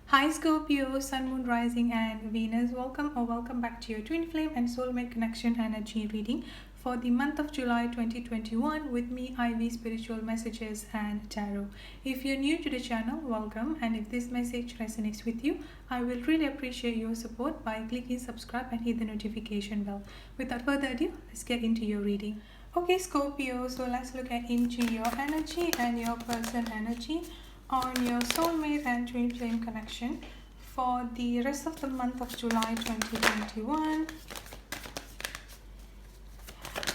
Hi Scorpio, Sun, Moon, Rising, and Venus. Welcome back to your Twin Flame and Soulmate Connection Energy reading for the month of July 2021 with me, Ivy Spiritual Messages and Tarot. If you're new to the channel, welcome, and if this message resonates with you, I will really appreciate your support by clicking subscribe and hit the notification bell. Without further ado, let's get into your reading. Okay, Scorpio, so let's look at into your energy and your person energy on your soulmate and twin flame connection for the rest of the month of July 2021.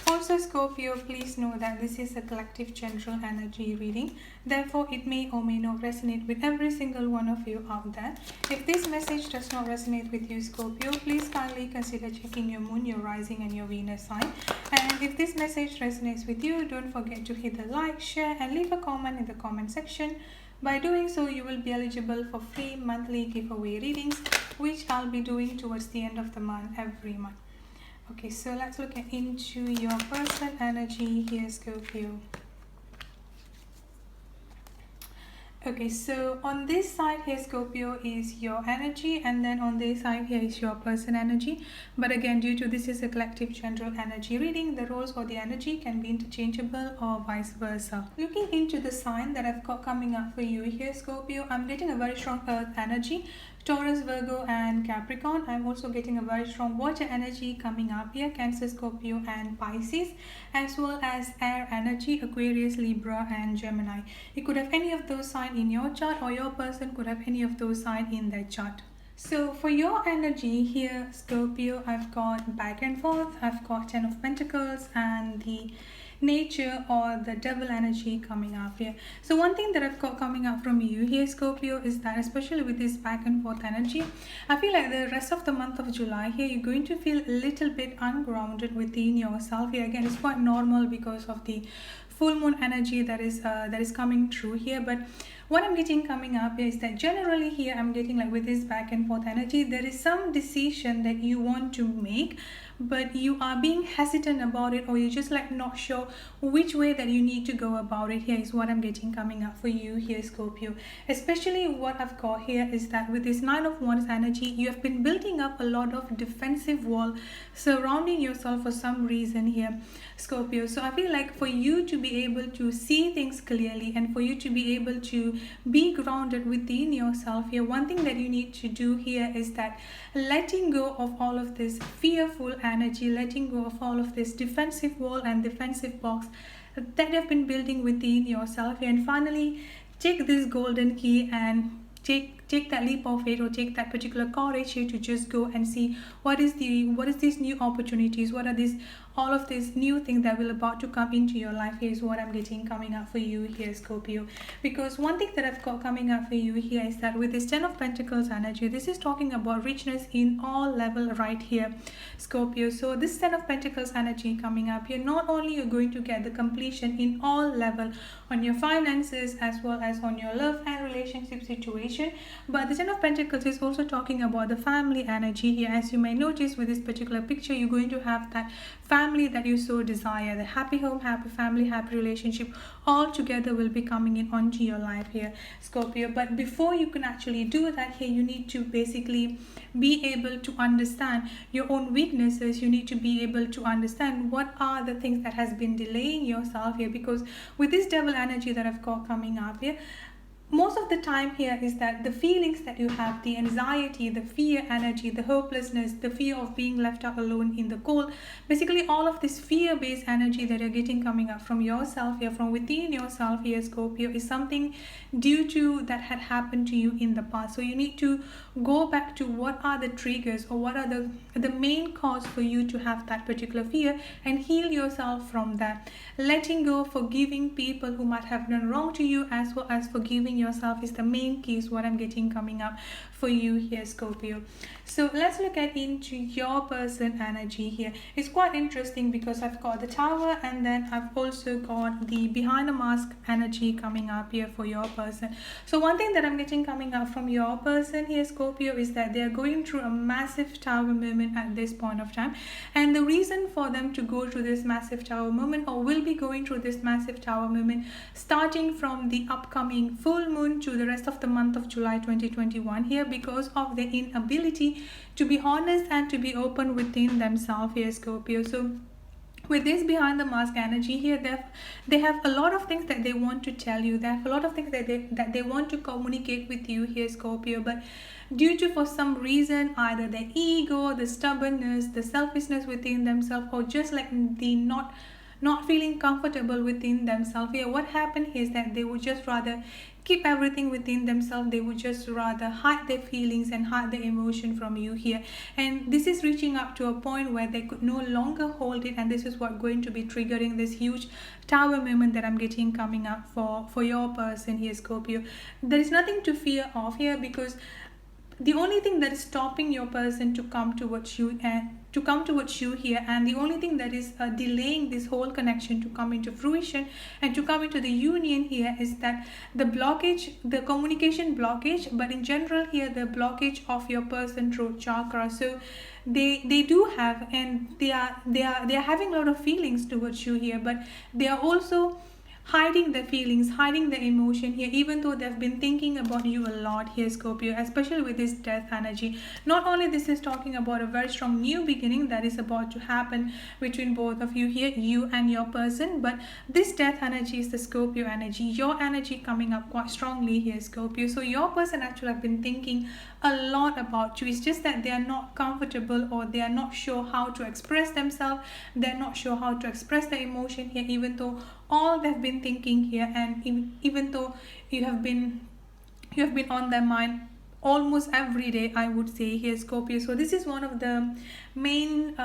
Also, Scorpio, please know that this is a collective general energy reading. Therefore, it may or may not resonate with every single one of you out there. If this message does not resonate with you, Scorpio, please kindly consider checking your moon, your rising, and your Venus sign. And if this message resonates with you, don't forget to hit the like, share, and leave a comment in the comment section. By doing so, you will be eligible for free monthly giveaway readings, which I'll be doing towards the end of the month, every month. Okay, so let's look into your person energy here, Scorpio. Okay, so on this side here, Scorpio, is your energy, and then on this side here is your person energy. But again, due to this is a collective general energy reading, the roles or the energy can be interchangeable or vice versa. Looking into the sign that I've got coming up for you here, Scorpio, I'm getting a very strong earth energy, Taurus, Virgo, and Capricorn. I'm also getting a very strong water energy coming up here, Cancer, Scorpio, and Pisces, as well as air energy, Aquarius, Libra, and Gemini. You could have any of those signs in your chart, or your person could have any of those signs in their chart. So for your energy here, Scorpio, I've got back and forth, I've got 10 of Pentacles, and the nature or the devil energy coming up here. So one thing that I've got coming up from you here, Scorpio, is that especially with this back and forth energy, I feel like the rest of the month of July here, you're going to feel a little bit ungrounded within yourself here. Again, it's quite normal because of the full moon energy that is coming through here. But what I'm getting coming up is that generally here I'm getting like with this back and forth energy, there is some decision that you want to make, but you are being hesitant about it, or you're just like not sure which way that you need to go about it. Here is what I'm getting coming up for you here, Scorpio. Especially what I've got here is that with this Nine of Wands energy, you have been building up a lot of defensive wall surrounding yourself for some reason here, Scorpio. So I feel like for you to be able to see things clearly and for you to be able to be grounded within yourself here, one thing that you need to do here is that letting go of all of this fearful energy, letting go of all of this defensive wall and defensive box that you've been building within yourself here, and finally take this golden key and take that leap of faith, or take that particular courage here to just go and see what is these new opportunities, what are these all of these new things that will about to come into your life. Here is what I'm getting coming up for you here, Scorpio. Because one thing that I've got coming up for you here is that with this 10 of Pentacles energy, this is talking about richness in all level right here, Scorpio. So this 10 of Pentacles energy coming up here, not only you're going to get the completion in all level on your finances as well as on your love and relationship situation, but the 10 of Pentacles is also talking about the family energy here. As you may notice with this particular picture, you're going to have that family that you so desire, the happy home, happy family, happy relationship, all together will be coming in onto your life here, Scorpio. But before you can actually do that here, you need to basically be able to understand your own weaknesses. You need to be able to understand what are the things that has been delaying yourself here, because with this devil energy that I've got coming up here, most of the time here is that the feelings that you have, the anxiety, the fear energy, the hopelessness, the fear of being left out alone in the cold, basically all of this fear-based energy that you're getting coming up from yourself here, from within yourself here, Scorpio, is something due to that had happened to you in the past. So you need to go back to what are the triggers, or what are the main cause for you to have that particular fear, and heal yourself from that. Letting go, forgiving people who might have done wrong to you, as well as forgiving yourself, is the main key, is what I'm getting coming up for you here, Scorpio. So let's look at into your person energy here. It's quite interesting because I've got the Tower, and then I've also got the behind a mask energy coming up here for your person. So one thing that I'm getting coming up from your person here, Scorpio, is that they are going through a massive Tower moment at this point of time, and the reason for them to go through this massive Tower moment, or will be going through this massive Tower moment, starting from the upcoming full moon to the rest of the month of July 2021 here, because of their inability to be honest and to be open within themselves here, Scorpio. So with this behind the mask energy here, they have a lot of things that they want to tell you. They have a lot of things that they want to communicate with you here, Scorpio, but due to, for some reason, either the ego, the stubbornness, the selfishness within themselves, or just like the not feeling comfortable within themselves here, what happened is that they would just rather keep everything within themselves. They would just rather hide their feelings and hide their emotion from you here, and this is reaching up to a point where they could no longer hold it, and this is what going to be triggering this huge Tower moment that I'm getting coming up for your person here, Scorpio. There is nothing to fear of here, because the only thing that is stopping your person to come towards you here, and the only thing that is delaying this whole connection to come into fruition and to come into the union here, is that the blockage, the communication blockage, but in general here, the blockage of your person throat chakra. So they do have, and they are having a lot of feelings towards you here, but they are also hiding their feelings, hiding their emotion here, even though they've been thinking about you a lot here, Scorpio, especially with this death energy. Not only this is talking about a very strong new beginning that is about to happen between both of you here, you and your person, but this death energy is the Scorpio energy, your energy coming up quite strongly here, Scorpio. So your person actually have been thinking a lot about you. It's just that they are not comfortable, or they are not sure how to express themselves. They're not sure how to express their emotion here, even though all they've been thinking here, and even though you have been on their mind almost every day, I would say here, Scorpio. So this is one of the main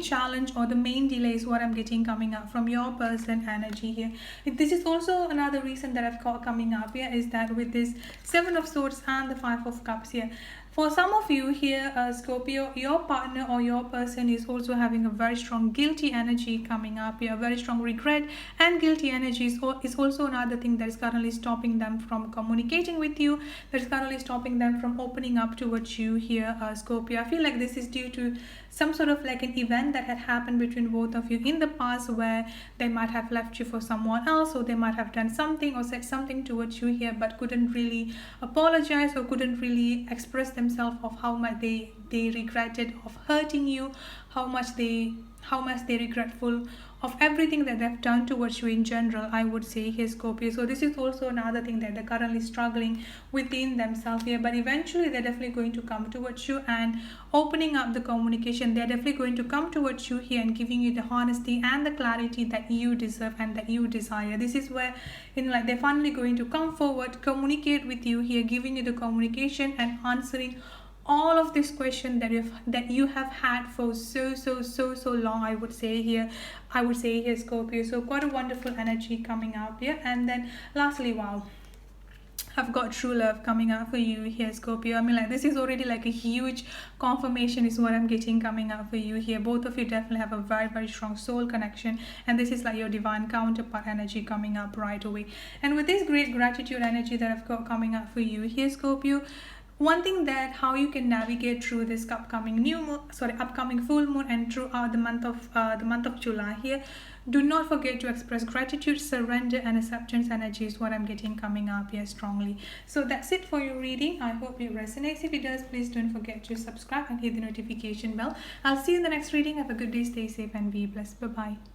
challenge, or the main delay is what I'm getting coming up from your person energy here. This is also another reason that I've got coming up here, is that with this Seven of Swords and the Five of Cups here, for some of you here, Scorpio, your partner or your person is also having a very strong guilty energy coming up here, very strong regret, and guilty energy is also another thing that is currently stopping them from communicating with you, that is currently stopping them from opening up towards you here, Scorpio. I feel like this is due to some sort of like an event that had happened between both of you in the past, where they might have left you for someone else, or they might have done something or said something towards you here, but couldn't really apologize, or couldn't really express themselves of how much they regretted of hurting you, how much they regretful of everything that they've done towards you in general, I would say here, Scorpio. So this is also another thing that they're currently struggling within themselves here, but eventually they're definitely going to come towards you and opening up the communication. They're definitely going to come towards you here and giving you the honesty and the clarity that you deserve and that you desire. This is where, like, they're finally going to come forward, communicate with you here, giving you the communication and answering all of this question that you have had for so long, I would say here, Scorpio. So quite a wonderful energy coming up here. And then lastly, wow, I've got true love coming up for you here, Scorpio. I mean, like, this is already like a huge confirmation is what I'm getting coming up for you here. Both of you definitely have a very strong soul connection, and this is like your divine counterpart energy coming up right away. And with this great gratitude energy that I've got coming up for you here, Scorpio, one thing that how you can navigate through this upcoming upcoming full moon and throughout the month of July here, do not forget to express gratitude, surrender, and acceptance energy is what I'm getting coming up here strongly. So that's it for your reading. I hope it resonates. If it does, please don't forget to subscribe and hit the notification bell. I'll see you in the next reading. Have a good day, stay safe, and be blessed. Bye bye.